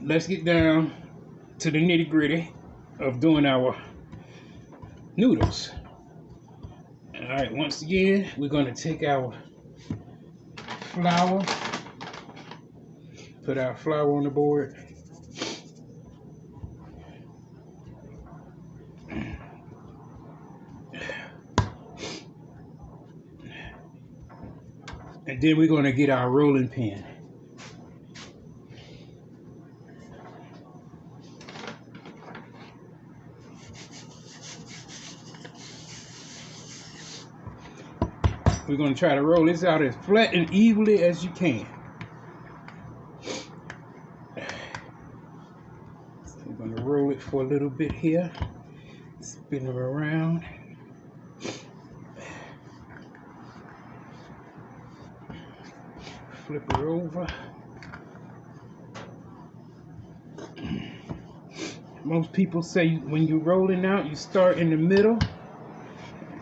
let's get down to the nitty gritty of doing our noodles. All right, once again, we're going to take our flour, put our flour on the board. And then we're going to get our rolling pin. We're going to try to roll this out as flat and evenly as you can. So we're going to roll it for a little bit here. Spin it around. Flip it over. Most people say when you're rolling out, you start in the middle,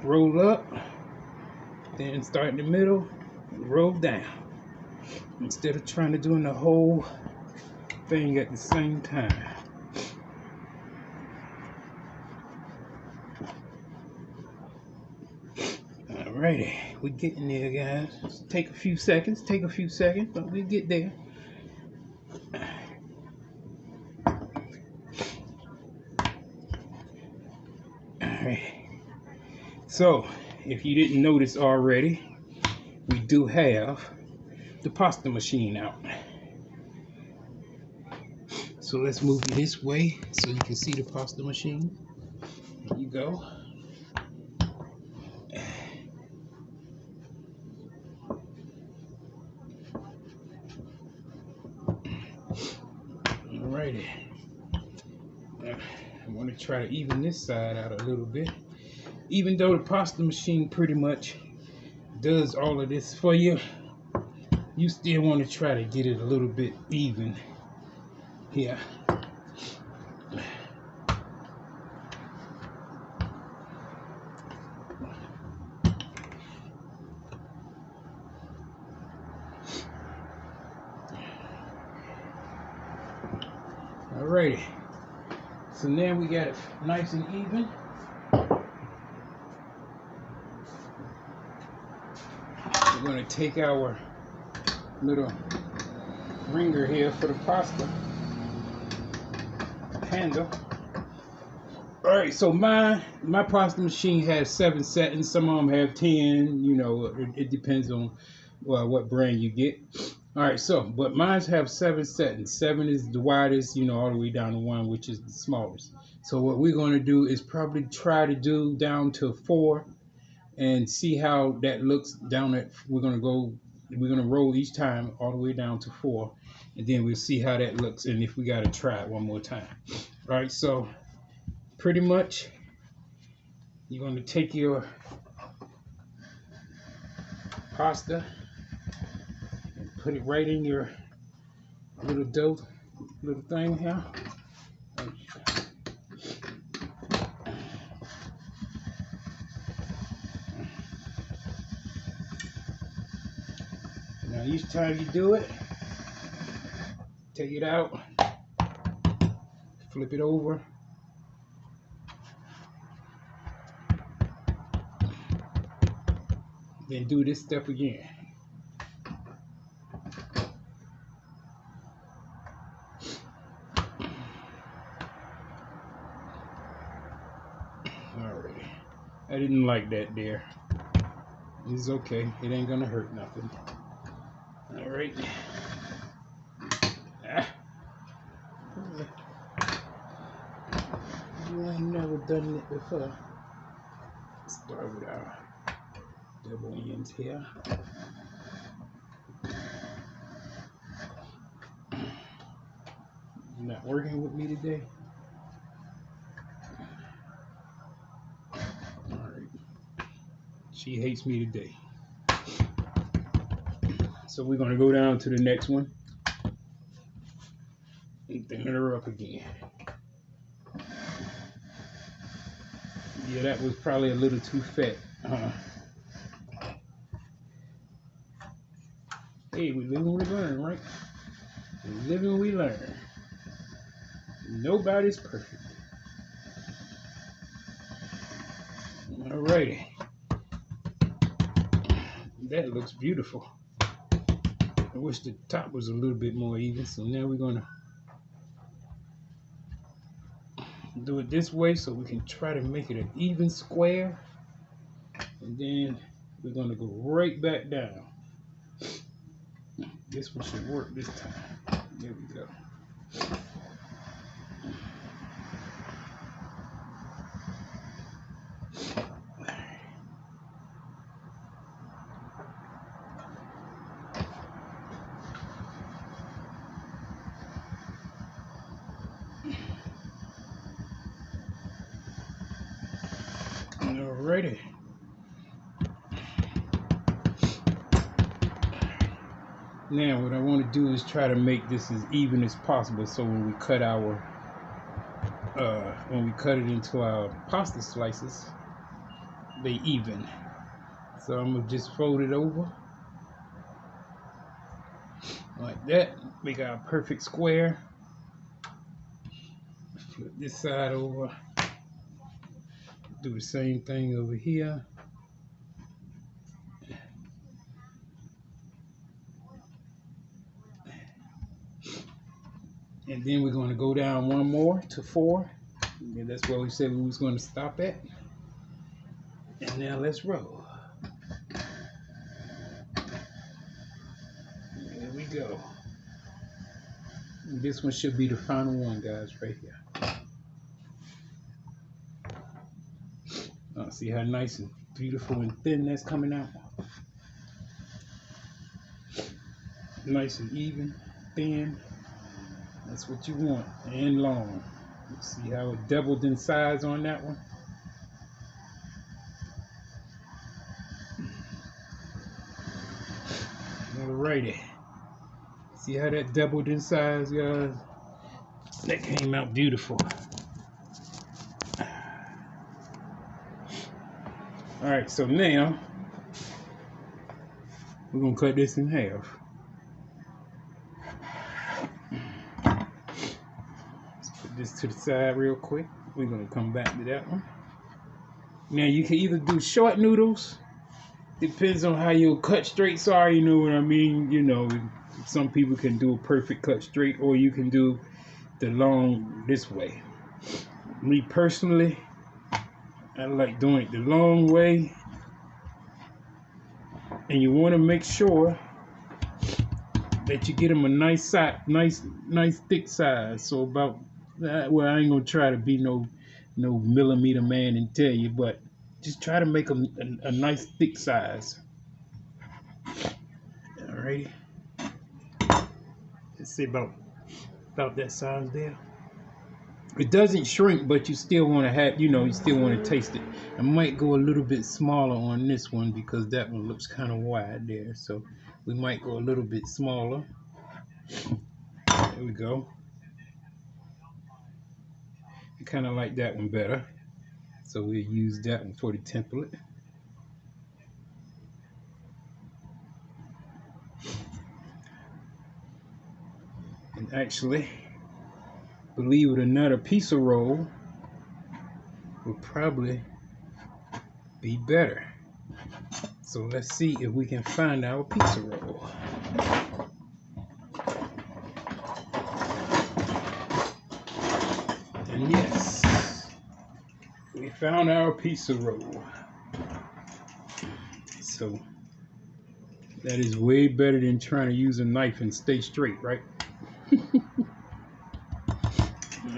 roll up, then start in the middle, roll down. Instead of trying to do the whole thing at the same time. Alrighty, we're getting there, guys. Just take a few seconds, but we'll get there. Alright. So, if you didn't notice already, we do have the pasta machine out. So let's move it this way so you can see the pasta machine. There you go. Alrighty. I want to try to even this side out a little bit. Even though the pasta machine pretty much does all of this for you, you still want to try to get it a little bit even here. Alrighty, so now we got it nice and even. We're going to take our little ringer here for the pasta handle. Alright, so my pasta machine has 7 settings. Some of them have 10. You know, it depends on what brand you get. Alright, so, but mine have 7 settings. 7 is the widest, you know, all the way down to 1, which is the smallest. So what we're going to do is probably try to do down to 4 and see how that looks down at, we're going to roll each time all the way down to 4, and then we'll see how that looks and if we got to try it one more time. Alright, so pretty much you're going to take your pasta, put it right in your little dough, little thing here. Now each time you do it, take it out, flip it over, then do this step again. Alright, I didn't like that there. It's okay, it ain't gonna hurt nothing. Alright. You ain't never done it before. Start with our double ends here. You not working with me today? Alright. She hates me today. So we're going to go down to the next one and thin her up again. Yeah, that was probably a little too fat. Hey, we live and we learn, right? We live and we learn. Nobody's perfect. Alrighty. That looks beautiful. I wish the top was a little bit more even, so now we're gonna do it this way so we can try to make it an even square, and then we're gonna go right back down. This one should work this time. There we go. Alrighty. Now what I want to do is try to make this as even as possible, so when we cut it into our pasta slices, they even. So I'm gonna just fold it over like that. Make our perfect square. Flip this side over. Do the same thing over here. And then we're going to go down one more to 4. And that's where we said we was going to stop at. And now let's roll. There we go. And this one should be the final one, guys, right here. See how nice and beautiful and thin that's coming out? Nice and even, thin. That's what you want, and long. See how it doubled in size on that one? Alrighty. See how that doubled in size, guys? That came out beautiful. Alright, so now we're gonna cut this in half. Let's put this to the side real quick. We're gonna come back to that one. Now you can either do short noodles. Depends on how your cut straights are, you know what I mean? You know, some people can do a perfect cut straight, or you can do the long this way. Me personally, I like doing it the long way, and you want to make sure that you get them a nice size, nice thick size. So about that, well, I ain't gonna try to be no millimeter man and tell you, but just try to make them a nice thick size. Alrighty, let's see about that size there. It doesn't shrink, but you still want to have, you know, you still want to taste it. I might go a little bit smaller on this one because that one looks kind of wide there. So we might go a little bit smaller. There we go. I kind of like that one better. So we'll use that one for the template. And actually, believe it or not, a pizza roll would probably be better. So let's see if we can find our pizza roll. And yes, we found our pizza roll. So that is way better than trying to use a knife and stay straight, right?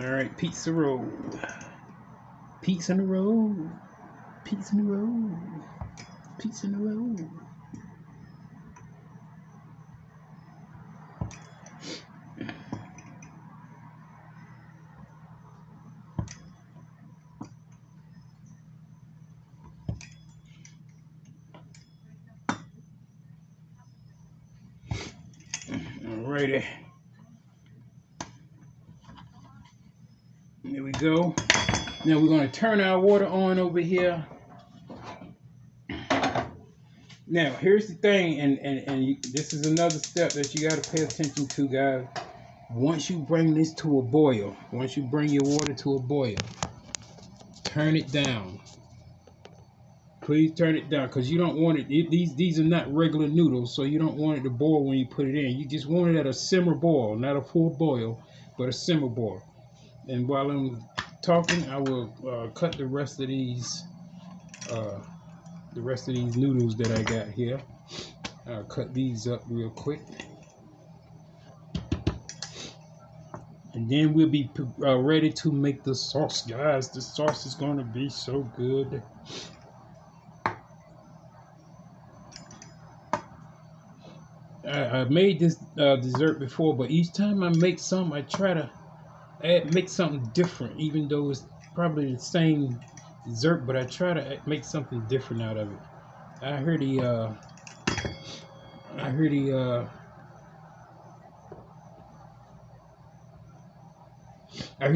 All right, pizza roll. Pizza in a roll. Pizza in a roll. Pizza in a roll. Alrighty. There we go. Now we're going to turn our water on over here. Now here's the thing, and this is another step that you got to pay attention to, guys. Once you bring this to a boil, once you bring your water to a boil, turn it down. Please turn it down because you don't want these are not regular noodles, so you don't want it to boil when you put it in. You just want it at a simmer boil, not a full boil, but a simmer boil. And while I'm talking, I will cut the rest of these noodles that I got here. I'll cut these up real quick. And then we'll be ready to make the sauce, guys. The sauce is going to be so good. I've made this dessert before, but each time I make some, I try to make something different, even though it's probably the same dessert, but I try to make something different out of it. I heard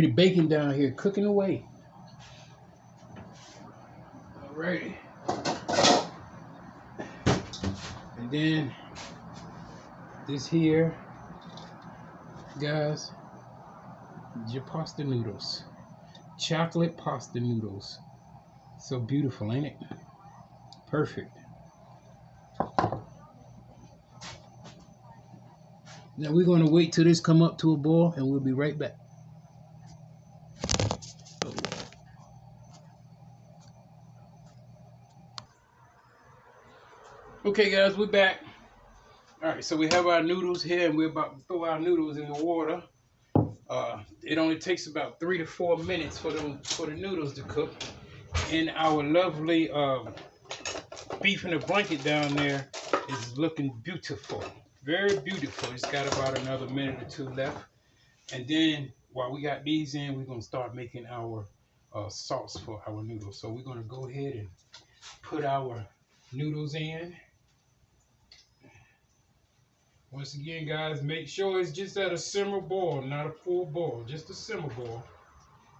the bacon down here cooking away. Alrighty. And then this here, guys, your pasta noodles. Chocolate pasta noodles. So beautiful, ain't it? Perfect. Now we're going to wait till this come up to a boil and we'll be right back. Okay guys, we're back. Alright, so we have our noodles here and we're about to throw our noodles in the water. It only takes about 3 to 4 minutes for the noodles to cook. And our lovely beef in a blanket down there is looking beautiful. Very beautiful. It's got about another minute or 2 left. And then while we got these in, we're going to start making our sauce for our noodles. So we're going to go ahead and put our noodles in. Once again, guys, make sure it's just at a simmer boil, not a full boil, just a simmer boil.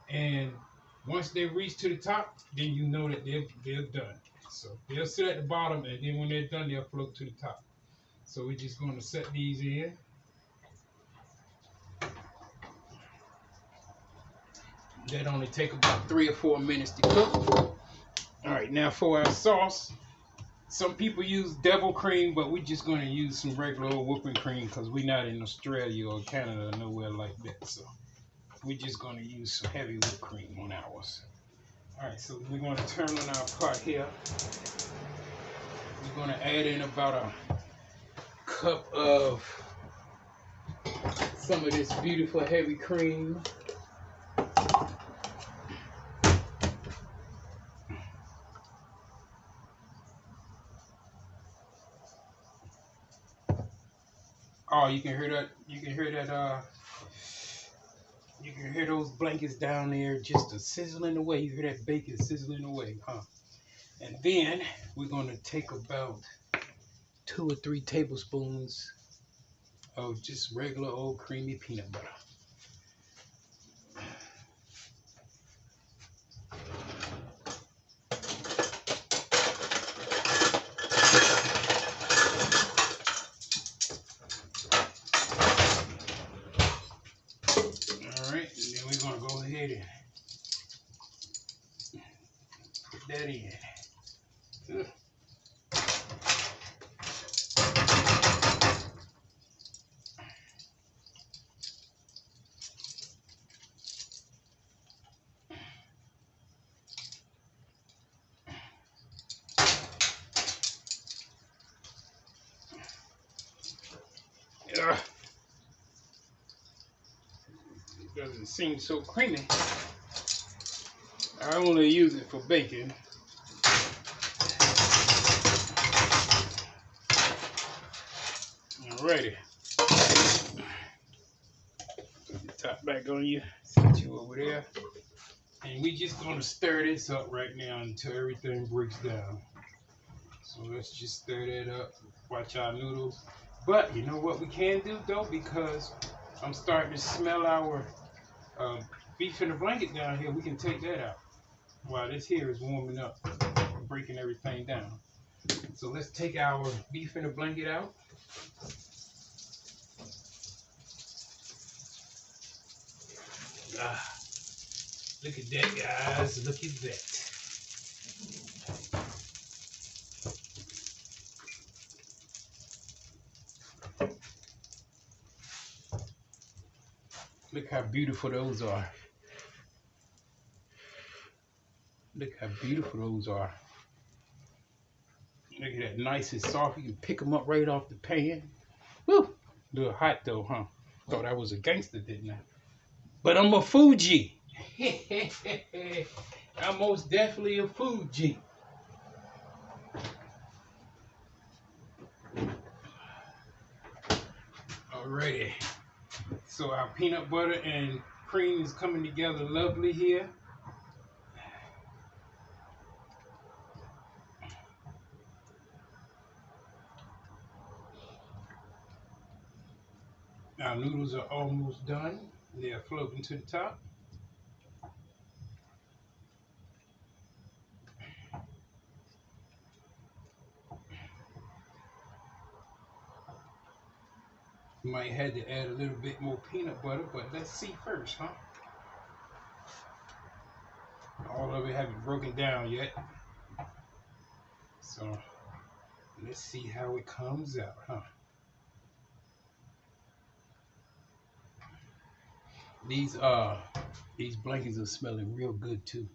And once they reach to the top, then you know that they're done. So they'll sit at the bottom, and then when they're done, they'll float to the top. So we're just going to set these in. That only take about 3 or 4 minutes to cook. All right, now for our sauce. Some people use devil cream, but we're just going to use some regular old whipping cream because we're not in Australia or Canada or nowhere like that. So we're just going to use some heavy whipped cream on ours. All right, so we're going to turn on our pot here. We're going to add in about a cup of some of this beautiful heavy cream. Oh, you can hear that. You can hear that. You can hear those blankets down there just sizzling away. You hear that bacon sizzling away, huh? And then we're going to take about 2 or 3 tablespoons of just regular old creamy peanut butter. Alright, and then we're going to go ahead and put that in. It doesn't seem so creamy. I only use it for bacon. Alrighty. Put the top back on you. Set you over there. And we just gonna stir this up right now until everything breaks down. So let's just stir that up. Watch our noodles. But you know what we can do though, because I'm starting to smell our beef in the blanket down here. We can take that out while this here is warming up, breaking everything down. So let's take our beef in the blanket out. Look at that, guys. Look at that. Look how beautiful those are. Look how beautiful those are. Look at that, nice and soft. You can pick them up right off the pan. Woo! A little hot though, huh? Thought I was a gangster, didn't I? But I'm a Fuji. I'm most definitely a Fuji. Alrighty. So our peanut butter and cream is coming together lovely here. Our noodles are almost done. They're floating to the top. Might have to add a little bit more peanut butter, but let's see first, huh? All of it haven't broken down yet. So let's see how it comes out, huh? These blankets are smelling real good too.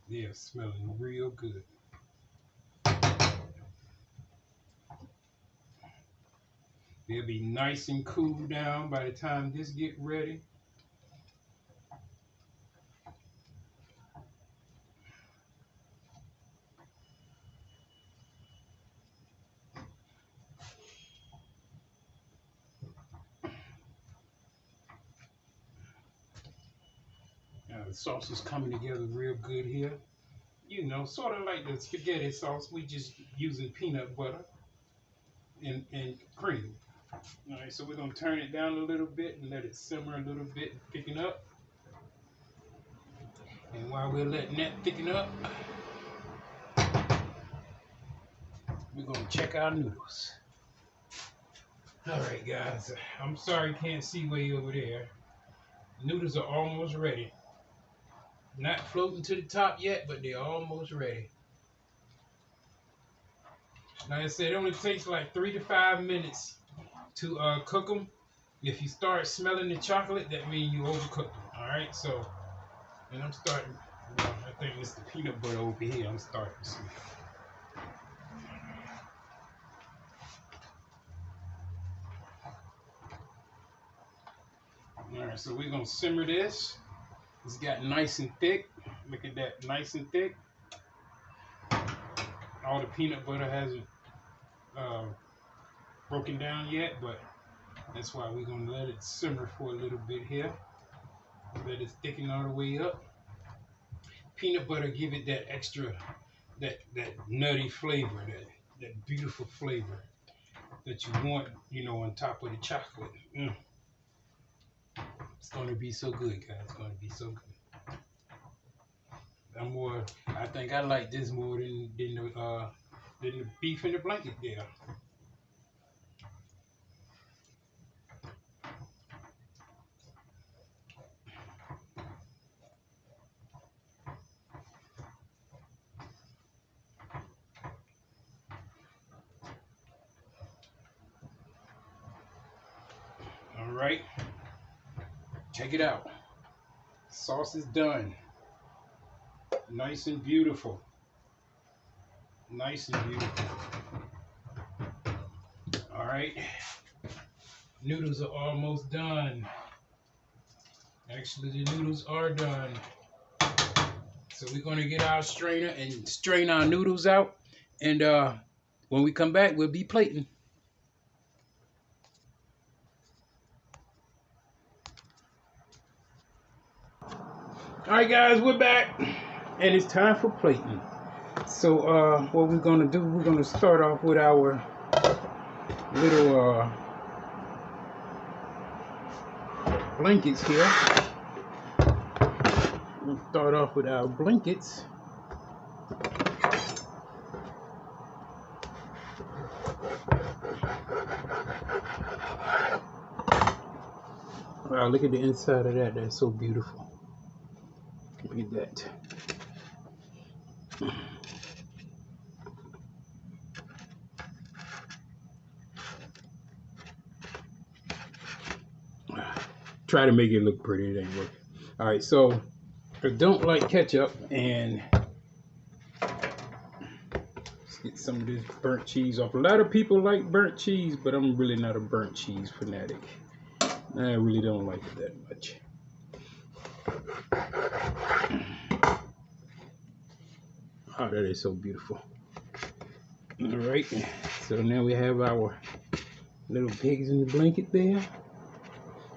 They are smelling real good. They'll be nice and cool down by the time this get ready. The sauce is coming together real good here. You know, sort of like the spaghetti sauce. We just using peanut butter and cream. All right, so we're gonna turn it down a little bit and let it simmer a little bit, thicken up. And while we're letting that thicken up, we're gonna check our noodles. All right, guys. I'm sorry you can't see way over there. Noodles are almost ready. Not floating to the top yet, but they're almost ready. Like I said, it only takes like 3 to 5 minutes to cook them. If you start smelling the chocolate, that means you overcooked them. All right, so, and I'm starting, well, I think it's the peanut butter over here. I'm starting to see. All right, so we're gonna simmer this. It's got nice and thick. Look at that, nice and thick. All the peanut butter hasn't broken down yet, but that's why we're gonna let it simmer for a little bit here. Let it thicken all the way up. Peanut butter give it that extra, that nutty flavor, that beautiful flavor that you want, you know, on top of the chocolate. It's gonna be so good, guys. It's gonna be so good. I think I like this more than the beef in the blanket there. All right, check it out. Sauce is done. Nice and beautiful. Nice and beautiful. All right, noodles are almost done. Actually, the noodles are done. So we're gonna get our strainer and strain our noodles out. And when we come back, we'll be plating. All right, guys, we're back, and it's time for plating. So what we're gonna do, we're gonna start off with our little blankets here. We'll start off with our blankets. Wow, look at the inside of that. That's so beautiful. Look at that. Try to make it look pretty. It ain't working. All right, so I don't like ketchup, and let's get some of this burnt cheese off. A lot of people like burnt cheese, but I'm really not a burnt cheese fanatic. I really don't like it that much. Oh, that is so beautiful. All right, so now we have our little pigs in the blanket there,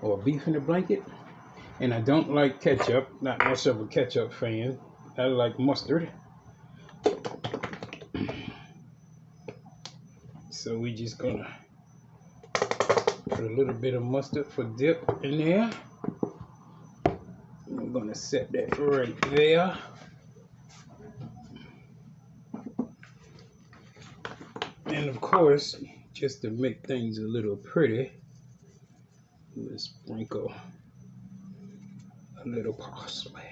or beef in the blanket. And I don't like ketchup, not much of a ketchup fan. I like mustard. So we just gonna put a little bit of mustard for dip in there. I'm gonna set that right there. And of course, just to make things a little pretty, we'll sprinkle a little parsley.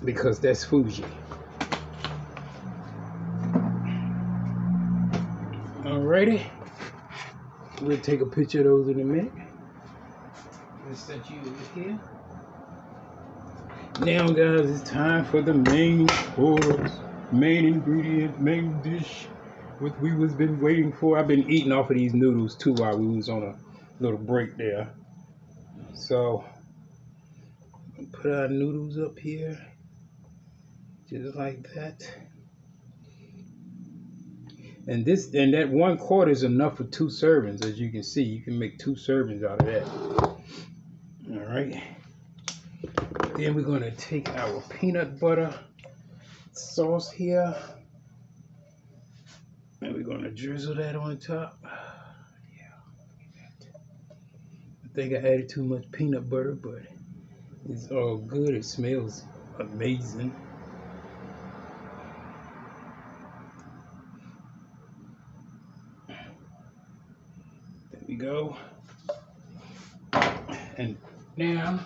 Because that's Fuji. Alrighty. We'll take a picture of those in a minute. Let's set you over here. Now guys, it's time for the main course, main ingredient, main dish, what we was been waiting for. I've been eating off of these noodles too while we was on a little break there. So put our noodles up here, just like that. And that 1/4 is enough for 2 servings. As you can see, you can make 2 servings out of that. All right. Then we're gonna take our peanut butter sauce here, and we're gonna drizzle that on top. Yeah, I think I added too much peanut butter, but it's all good. It smells amazing. There we go. And now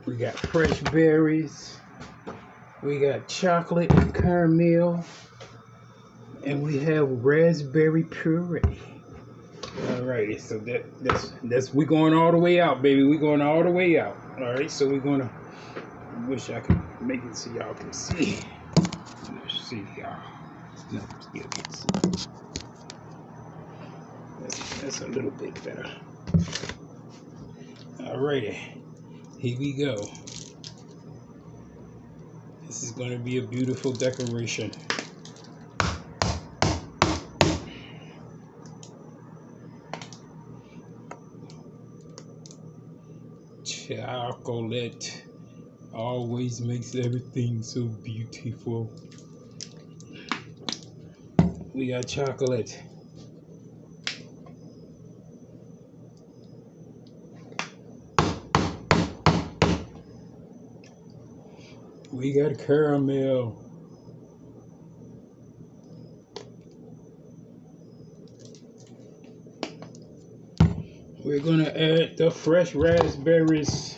we got fresh berries, we got chocolate and caramel, and we have raspberry puree. Alrighty, so that's we're going all the way out, baby. We're going all the way out. Alright, so we're gonna, wish I could make it so y'all can see. Let's see y'all. No, still can't see. That's a little bit better. Alrighty, here we go. This is going to be a beautiful decoration. Chocolate always makes everything so beautiful. We got chocolate. We got caramel. We're gonna add the fresh raspberries.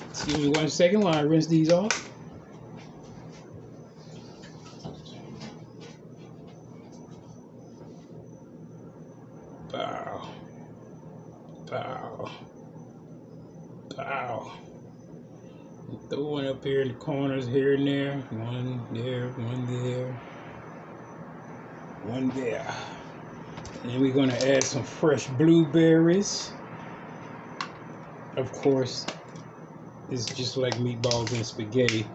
Excuse me 1 second while I rinse these off. Pow. Pow. Pow. Throw one up here in the corners, here and there. One there, one there, one there. And then we're going to add some fresh blueberries. Of course, it's just like meatballs and spaghetti,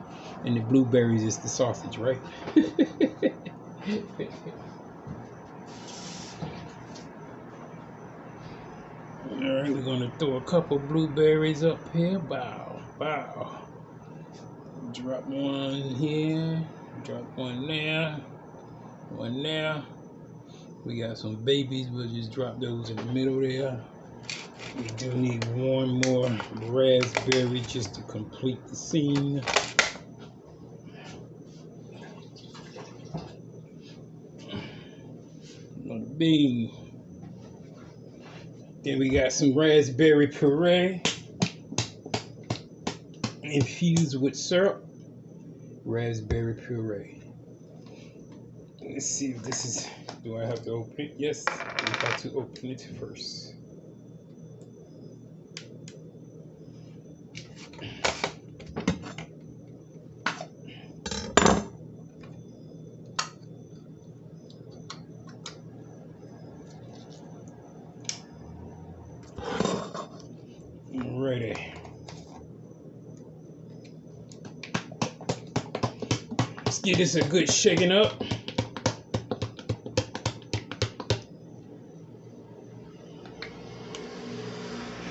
and the blueberries is the sausage, right? Alright, we're going to throw a couple blueberries up here. Bow, bow. Drop one here, drop one there, one there. We got some babies, we'll just drop those in the middle there. We do need one more raspberry just to complete the scene. Another bean. Then we got some raspberry puree infused with syrup. Raspberry puree. Let's see if this is. Do I have to open it? Yes, we have to open it first. Alrighty. Let's give this a good shaking up.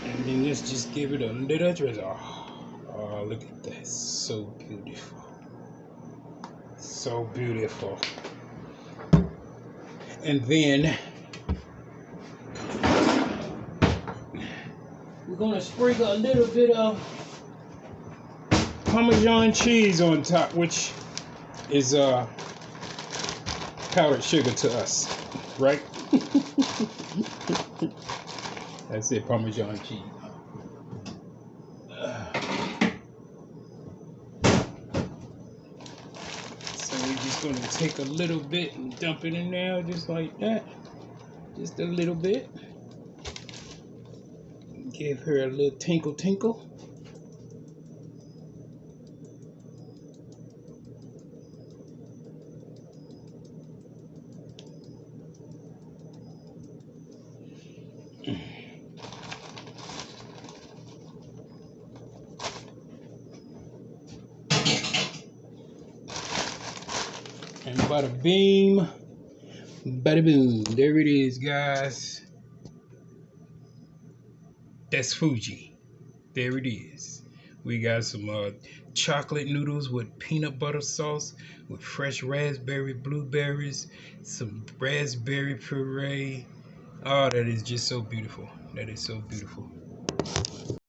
And then let's just give it a little drizzle. Oh, look at that. So beautiful. So beautiful. And then we're going to sprinkle a little bit of Parmesan cheese on top, which is powdered sugar to us, right? That's it, Parmesan cheese. So we're just going to take a little bit and dump it in there, just like that. Just a little bit. Give her a little tinkle tinkle. And bada beam, bada boom. There it is, guys. That's Fuji. There it is. We got some chocolate noodles with peanut butter sauce, with fresh raspberry blueberries, some raspberry puree. Oh, that is just so beautiful. That is so beautiful.